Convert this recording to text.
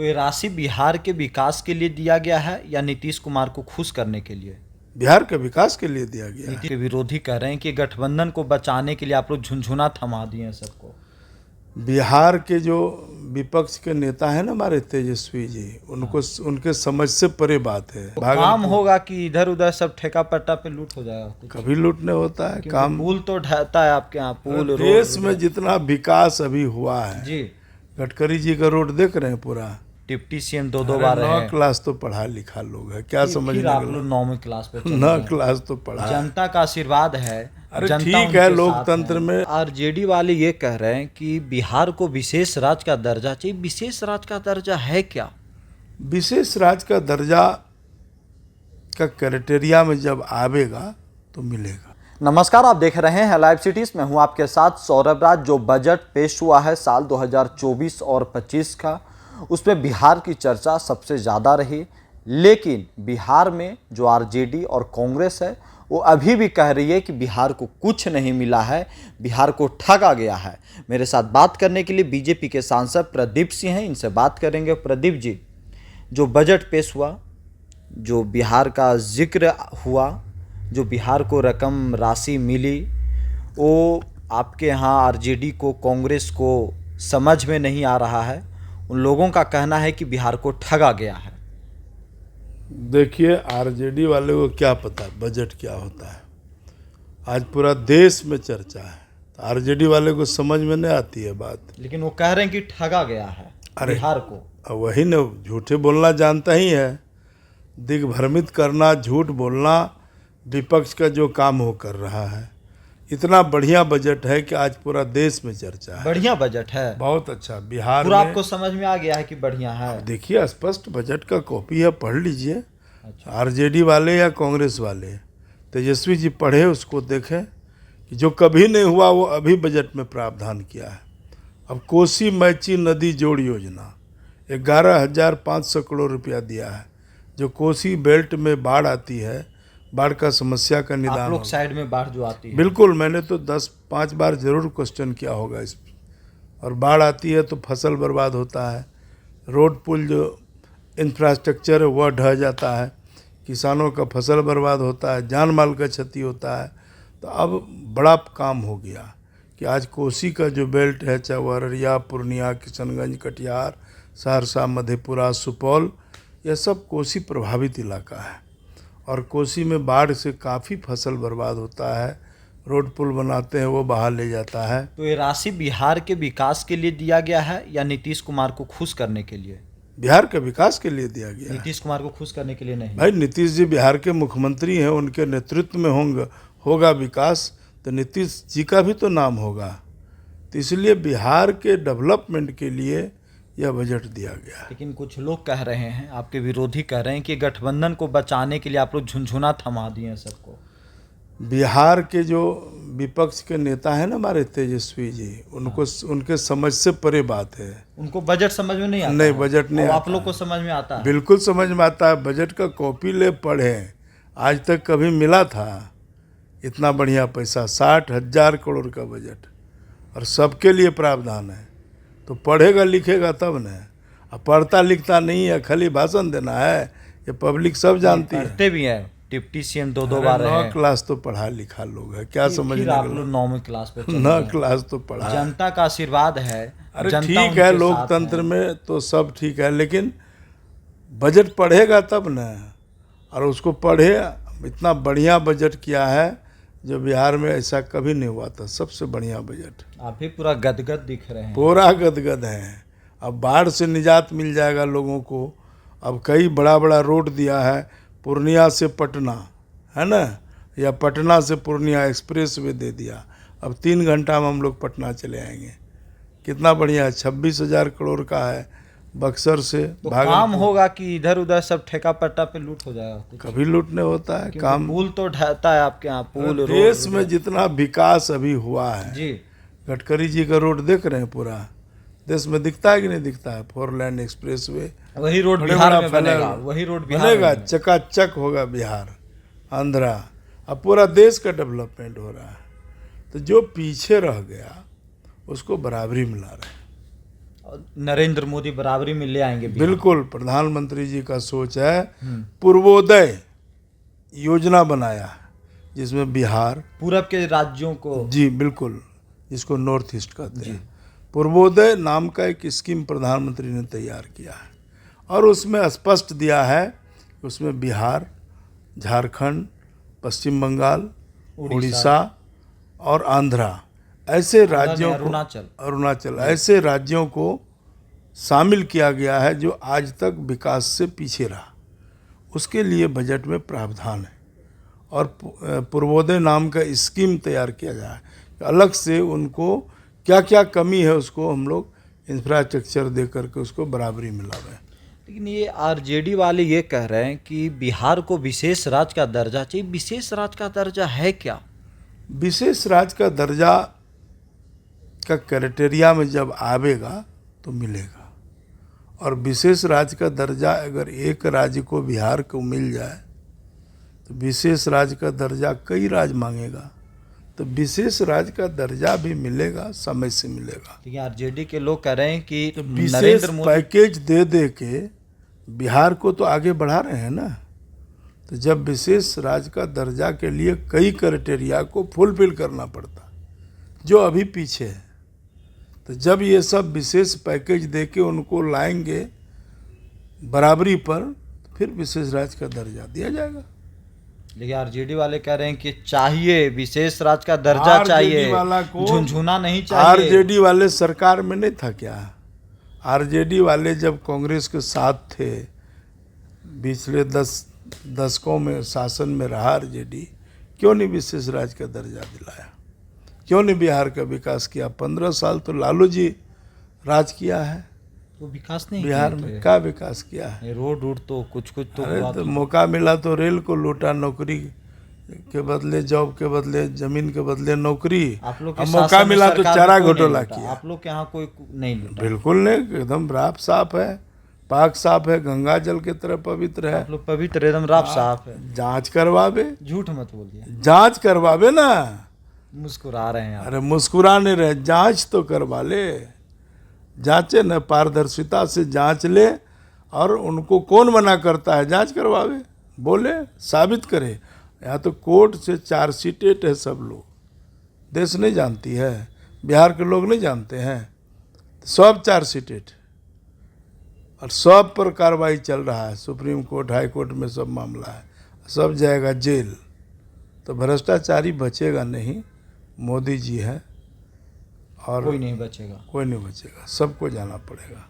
ये राशि बिहार के विकास के लिए दिया गया है या नीतीश कुमार को खुश करने के लिए? बिहार के विकास के लिए दिया गया है। नीतीश के विरोधी कह रहे हैं कि गठबंधन को बचाने के लिए आप लोग झुनझुना थमा दिए हैं सबको। बिहार के जो विपक्ष के नेता हैं ना हमारे तेजस्वी जी, उनको उनके समझ से परे बात है। काम होगा कि इधर उधर सब ठेका पट्टा पे लूट हो जाएगा कुछ? कभी लूट नहीं होता है काम। पुल तो ढहता है आपके यहाँ, पुल देश में जितना विकास अभी हुआ है जी। गडकरी जी का रोड देख रहे हैं पूरा। डिप्टी सीएम दो बार 9 रहे। क्लास तो पढ़ा लिखा लोग है, क्या समझ फिर आप लोग 9वीं क्लास पे 9 क्लास तो पढ़ा। जनता का आशीर्वाद है। अरे जनता ठीक उनके है, साथ लोकतंत्र है। में आरजेडी वाले ये कह रहे हैं कि बिहार को विशेष राज्य का दर्जा चाहिए। विशेष राज्य का दर्जा है क्या? विशेष राज्य का दर्जा का क्राइटेरिया में जब आवेगा तो मिलेगा। नमस्कार, आप देख रहे हैं लाइव सिटीज में हूं आपके साथ सौरभ राज। जो बजट पेश हुआ है साल 2024 और 25 का, उसमें बिहार की चर्चा सबसे ज़्यादा रही। लेकिन बिहार में जो आरजेडी और कांग्रेस है वो अभी भी कह रही है कि बिहार को कुछ नहीं मिला है, बिहार को ठगा गया है। मेरे साथ बात करने के लिए बीजेपी के सांसद प्रदीप सिंह हैं, इनसे बात करेंगे। प्रदीप जी, जो बजट पेश हुआ, जो बिहार का जिक्र हुआ, जो बिहार को रकम राशि मिली, वो आपके यहाँ आरजेडी को, कांग्रेस को समझ में नहीं आ रहा है। उन लोगों का कहना है कि बिहार को ठगा गया है। देखिए, आरजेडी वाले को क्या पता बजट क्या होता है। आज पूरा देश में चर्चा है, तो आरजेडी वाले को समझ में नहीं आती है बात। लेकिन वो कह रहे हैं कि ठगा गया है बिहार को। अब वही न, झूठे बोलना जानता ही है। दिग्भ्रमित करना, झूठ बोलना विपक्ष का जो काम हो कर रहा है। इतना बढ़िया बजट है कि आज पूरा देश में चर्चा है। बढ़िया बजट है, बहुत अच्छा। बिहार पूरा में आपको समझ में आ गया है कि बढ़िया है? देखिए, स्पष्ट बजट का कॉपी है, पढ़ लीजिए। अच्छा। आरजेडी वाले या कांग्रेस वाले, तेजस्वी जी पढ़े, उसको देखें कि जो कभी नहीं हुआ वो अभी बजट में प्रावधान किया है। अब कोसी मैची नदी जोड़ योजना 11,500 करोड़ रुपया दिया है। जो कोसी बेल्ट में बाढ़ आती है, बाढ़ का समस्या का निदान आप लोग साइड में बाढ़ जो आती है, बिल्कुल, मैंने तो 10-5 बार जरूर क्वेश्चन किया होगा इस पर। और बाढ़ आती है तो फसल बर्बाद होता है, रोड पुल जो इंफ्रास्ट्रक्चर है वह ढह जाता है, किसानों का फसल बर्बाद होता है, जान माल का क्षति होता है। तो अब बड़ा काम हो गया कि आज कोसी का जो बेल्ट है, चाहे वह अररिया, पूर्णिया, किशनगंज, कटिहार, सहरसा, मधेपुरा, सुपौल, यह सब कोसी प्रभावित इलाका है। और कोसी में बाढ़ से काफ़ी फसल बर्बाद होता है। रोड पुल बनाते हैं वो बहा ले जाता है। तो ये राशि बिहार के विकास के लिए दिया गया है या नीतीश कुमार को खुश करने के लिए? बिहार के विकास के लिए दिया गया है। नीतीश कुमार को खुश करने के लिए नहीं। भाई, नीतीश जी बिहार के मुख्यमंत्री हैं, उनके नेतृत्व में होगा विकास, तो नीतीश जी का भी तो नाम होगा। तो इसलिए बिहार के डेवलपमेंट के लिए यह बजट दिया गया है। लेकिन कुछ लोग कह रहे हैं, आपके विरोधी कह रहे हैं कि गठबंधन को बचाने के लिए आप लोग झुनझुना थमा दिए हैं सबको। बिहार के जो विपक्ष के नेता हैं ना हमारे तेजस्वी जी, उनको उनके समझ से परे बात है। उनको बजट समझ में नहीं आता? नहीं, बजट नहीं आता। आप लोग को समझ में आता है? बिल्कुल समझ में आता है। बजट का कॉपी ले पढ़े, आज तक कभी मिला था इतना बढ़िया पैसा? 60,000 करोड़ का बजट, और सबके लिए प्रावधान है। तो पढ़ेगा लिखेगा तब न। अब पढ़ता लिखता नहीं है, खाली भाषण देना है, ये पब्लिक सब जानती है। पढ़ते भी हैं, डिप्टी सीएम दो बार 9 रहे। क्लास तो पढ़ा लिखा लोग है, क्या समझ में? आप लोग 9वीं क्लास पे 9 क्लास तो पढ़ा। जनता का आशीर्वाद है। अरे जनता ठीक उनके है, साथ लोकतंत्र है। में तो सब ठीक है, लेकिन बजट पढ़ेगा तब न। और उसको पढ़े। इतना बढ़िया बजट किया है जो बिहार में ऐसा कभी नहीं हुआ था। सबसे बढ़िया बजट। आप भी पूरा गदगद दिख रहे हैं। पूरा गदगद है। अब बाढ़ से निजात मिल जाएगा लोगों को। अब कई बड़ा बड़ा रोड दिया है, पूर्णिया से पटना, है ना, या पटना से पूर्णिया एक्सप्रेस वे दे दिया। अब 3 घंटा में हम लोग पटना चले आएंगे। कितना बढ़िया है। 26,000 करोड़ का है बक्सर से तो काम होगा कि इधर उधर सब ठेका पट्टा पे लूट हो जाएगा कुछ? कभी लूट नहीं होता है काम। पुल तो ढहता है आपके यहाँ, पुल देश में जितना विकास अभी हुआ है जी। गडकरी जी का रोड देख रहे हैं पूरा। देश में दिखता है कि नहीं दिखता है? 4 लेन एक्सप्रेस वे, वही रोड बिहार में बनेगा। वही रोड बिहार बनेगा, चकाचक होगा बिहार, आंध्रा। अब पूरा देश का डेवलपमेंट हो रहा है। तो जो पीछे रह गया उसको बराबरी मिला रहे हैं। और नरेंद्र मोदी बराबरी में ले आएंगे बिहार। बिल्कुल, प्रधानमंत्री जी का सोच है, पूर्वोदय योजना बनाया है जिसमें बिहार, पूरब के राज्यों को, जी बिल्कुल, जिसको नॉर्थ ईस्ट कहते हैं, पूर्वोदय नाम का एक स्कीम प्रधानमंत्री ने तैयार किया है और उसमें स्पष्ट दिया है कि उसमें बिहार, झारखंड, पश्चिम बंगाल, उड़ीसा और आंध्रा ऐसे राज्यों को, अरुणाचल ऐसे राज्यों को शामिल किया गया है जो आज तक विकास से पीछे रहा। उसके लिए बजट में प्रावधान है और पूर्वोदय नाम का स्कीम तैयार किया गया है। अलग से उनको क्या क्या कमी है उसको हम लोग इंफ्रास्ट्रक्चर दे करके उसको बराबरी मिला रहे हैं। लेकिन ये आरजेडी वाले ये कह रहे हैं कि बिहार को विशेष राज्य का दर्जा चाहिए। विशेष राज्य का दर्जा है क्या? विशेष राज्य का दर्जा का क्राइटेरिया में जब आवेगा तो मिलेगा, और विशेष राज्य का दर्जा अगर एक राज्य को, बिहार को मिल जाए तो विशेष राज्य का दर्जा कई राज्य मांगेगा, तो विशेष राज्य का दर्जा भी मिलेगा, समय से मिलेगा। लेकिन आरजेडी के लोग कह रहे हैं कि तो विशेष पैकेज दे दे के बिहार को तो आगे बढ़ा रहे हैं ना। तो जब विशेष राज्य का दर्जा के लिए कई क्राइटेरिया को फुलफिल करना पड़ता जो अभी पीछे है, तो जब ये सब विशेष पैकेज दे के उनको लाएंगे बराबरी पर, फिर विशेष राज्य का दर्जा दिया जाएगा। लेकिन आरजेडी वाले कह रहे हैं कि चाहिए विशेष राज्य का दर्जा चाहिए, झुनझुना नहीं चाहिए। आरजेडी वाले सरकार में नहीं था क्या? आरजेडी वाले जब कांग्रेस के साथ थे, पिछले 10 दशकों में शासन में रहा आरजेडी, क्यों नहीं विशेष राज्य का दर्जा दिलाया? क्यों नहीं बिहार का विकास किया? 15 साल तो लालू जी राज किया है, तो विकास नहीं बिहार में क्या विकास किया है? रोड तो कुछ तो अरे तो मौका मिला तो रेल को लूटा, नौकरी के बदले, जॉब के बदले, जमीन के बदले नौकरी। आप लोग मौका मिला तो चारा घोटाला किया। आप लोग के यहाँ कोई नहीं लूटा? बिल्कुल नहीं, एकदम राफ साफ है, पाक साफ है, गंगा जल की तरह पवित्र है। आप लोग पवित्र, एकदम राफ साफ है। जांच करवावे, झूठ मत बोलिए, जांच करवावे ना। मुस्कुरा रहे हैं आप। अरे मुस्कुराने रहे, जांच तो करवा ले, जांचे न, पारदर्शिता से जांच ले। और उनको कौन मना करता है? जांच करवावे, बोले, साबित करे। यहाँ तो कोर्ट से चार्जशीटेड है, सब लोग, देश नहीं जानती है, बिहार के लोग नहीं जानते हैं, सब चार्जशीटेड और सब पर कार्रवाई चल रहा है। सुप्रीम कोर्ट, हाई कोर्ट में सब मामला है, सब जाएगा जेल। तो भ्रष्टाचारी बचेगा नहीं, मोदी जी है और कोई नहीं बचेगा, कोई नहीं बचेगा, सबको जाना पड़ेगा।